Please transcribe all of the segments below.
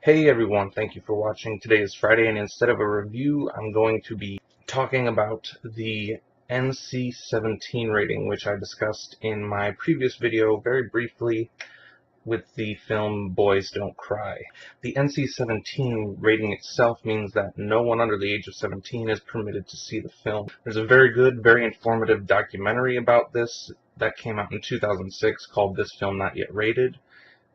Hey everyone, thank you for watching. Today is Friday, and instead of a review, I'm going to be talking about the NC-17 rating, which I discussed in my previous video very briefly with the film Boys Don't Cry. The NC-17 rating itself means that no one under the age of 17 is permitted to see the film. There's a very good, very informative documentary about this that came out in 2006 called This Film Not Yet Rated.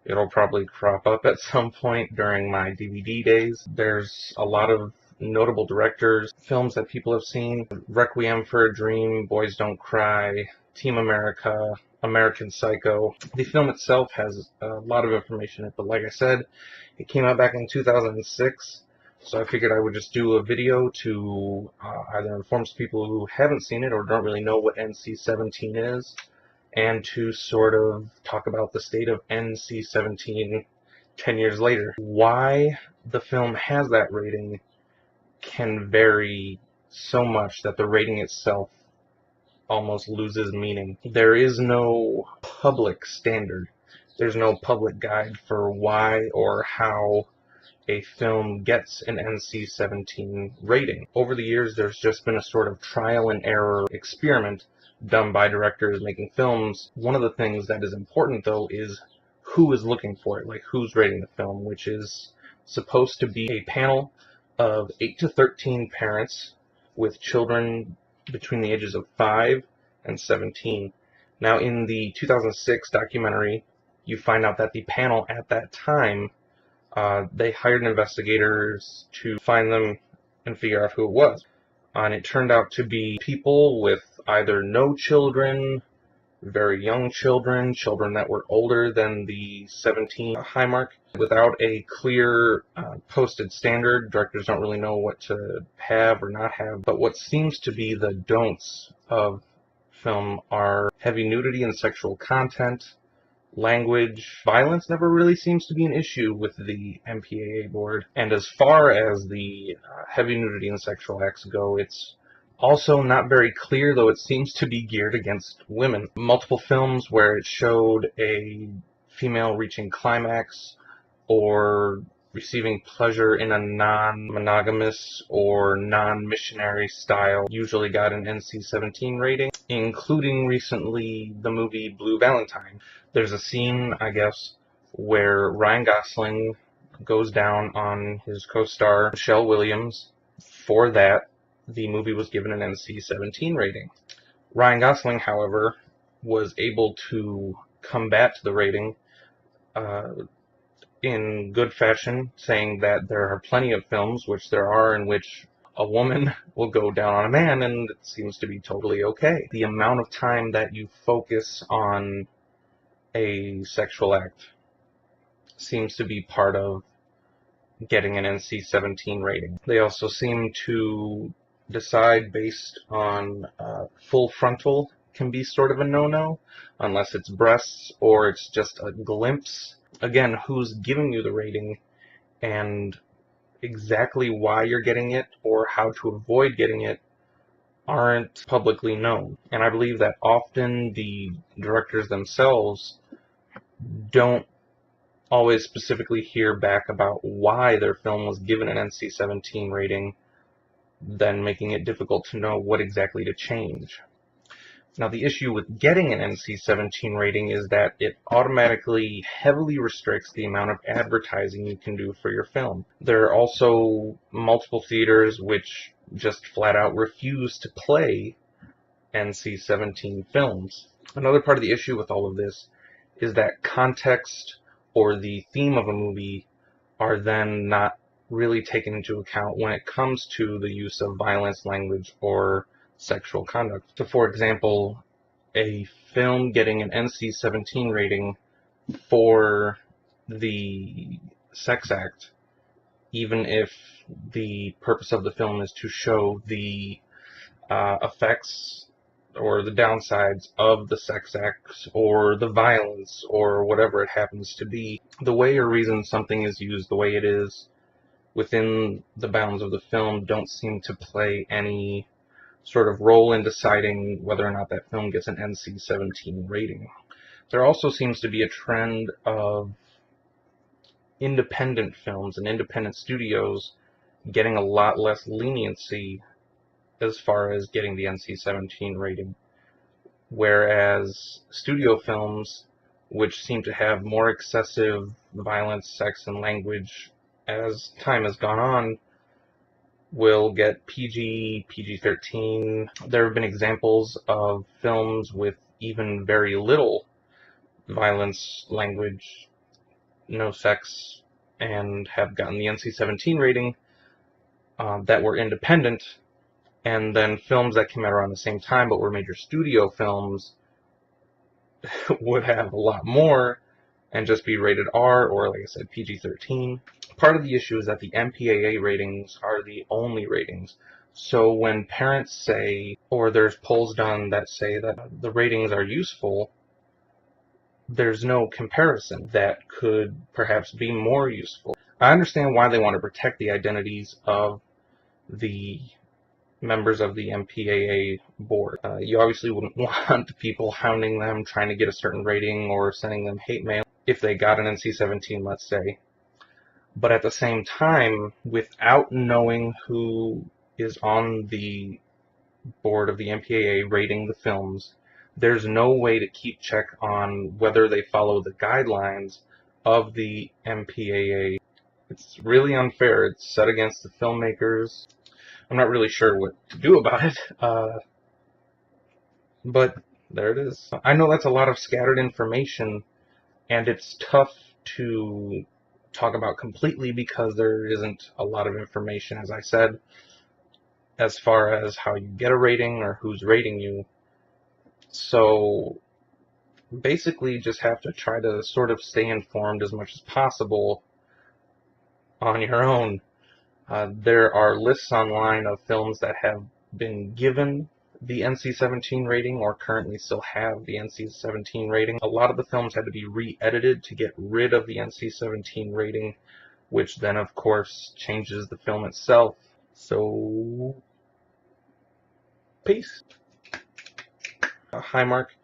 It'll probably crop up at some point during my DVD days. There's a lot of notable directors, films that people have seen: Requiem for a Dream, Boys Don't Cry, Team America, American Psycho. The film itself has a lot of information in it, but like I said, it came out back in 2006, so I figured I would just do a video to either inform some people who haven't seen it or don't really know what NC-17 is, and to sort of talk about the state of NC-17 10 years later. Why the film has that rating can vary so much that the rating itself almost loses meaning. There is no public standard. There's no public guide for why or how a film gets an NC-17 rating. Over the years, there's just been a sort of trial and error experiment done by directors making films. One of the things that is important, though, is who is looking for it, like who's rating the film, which is supposed to be a panel of 8 to 13 parents with children between the ages of 5 and 17. Now, in the 2006 documentary, you find out that the panel at that time, they hired investigators to find them and figure out who it was. And it turned out to be people with either no children, very young children, children that were older than the 17 high mark, without a clear posted standard. Directors don't really know what to have or not have. But what seems to be the don'ts of film are heavy nudity and sexual content. Language. Violence never really seems to be an issue with the MPAA board. And as far as the heavy nudity and sexual acts go, it's also not very clear, though it seems to be geared against women. Multiple films where it showed a female reaching climax or receiving pleasure in a non-monogamous or non-missionary style usually got an NC-17 rating, including recently the movie Blue Valentine. There's a scene, I guess, where Ryan Gosling goes down on his co-star Michelle Williams. For that, the movie was given an NC-17 rating. Ryan Gosling, however, was able to combat the rating in good fashion, saying that there are plenty of films, which there are, in which a woman will go down on a man and it seems to be totally okay. The amount of time that you focus on a sexual act seems to be part of getting an NC-17 rating. They also seem to decide based on full frontal can be sort of a no-no, unless it's breasts or it's just a glimpse. Again, who's giving you the rating and exactly why you're getting it or how to avoid getting it aren't publicly known. And I believe that often the directors themselves don't always specifically hear back about why their film was given an NC-17 rating, then making it difficult to know what exactly to change. Now, the issue with getting an NC-17 rating is that it automatically heavily restricts the amount of advertising you can do for your film. There are also multiple theaters which just flat out refuse to play NC-17 films. Another part of the issue with all of this is that context or the theme of a movie are then not really taken into account when it comes to the use of violence, language, or sexual conduct. So, for example, a film getting an NC-17 rating for the sex act, even if the purpose of the film is to show the effects or the downsides of the sex acts or the violence or whatever it happens to be, the way or reason something is used the way it is within the bounds of the film don't seem to play any sort of role in deciding whether or not that film gets an NC-17 rating. There also seems to be a trend of independent films and independent studios getting a lot less leniency as far as getting the NC-17 rating, whereas studio films, which seem to have more excessive violence, sex, and language as time has gone on, will get PG, PG-13. There have been examples of films with even very little violence, language, no sex, and have gotten the NC-17 rating that were independent, and then films that came out around the same time but were major studio films would have a lot more and just be rated R or, like I said, PG-13. Part of the issue is that the MPAA ratings are the only ratings. So when parents say, or there's polls done that say that the ratings are useful, there's no comparison that could perhaps be more useful. I understand why they want to protect the identities of the members of the MPAA board. You obviously wouldn't want people hounding them, trying to get a certain rating, or sending them hate mail if they got an NC-17, let's say. But at the same time, without knowing who is on the board of the MPAA rating the films, there's no way to keep check on whether they follow the guidelines of the MPAA. It's really unfair. It's set against the filmmakers. I'm not really sure what to do about it, but there it is. I know that's a lot of scattered information, and it's tough to talk about completely because there isn't a lot of information, as I said, as far as how you get a rating or who's rating you. So basically you just have to try to sort of stay informed as much as possible on your own. There are lists online of films that have been given the NC-17 rating or currently still have the NC-17 rating. A lot of the films had to be re-edited to get rid of the NC-17 rating, which then of course changes the film itself. So, peace. Hi, Mark.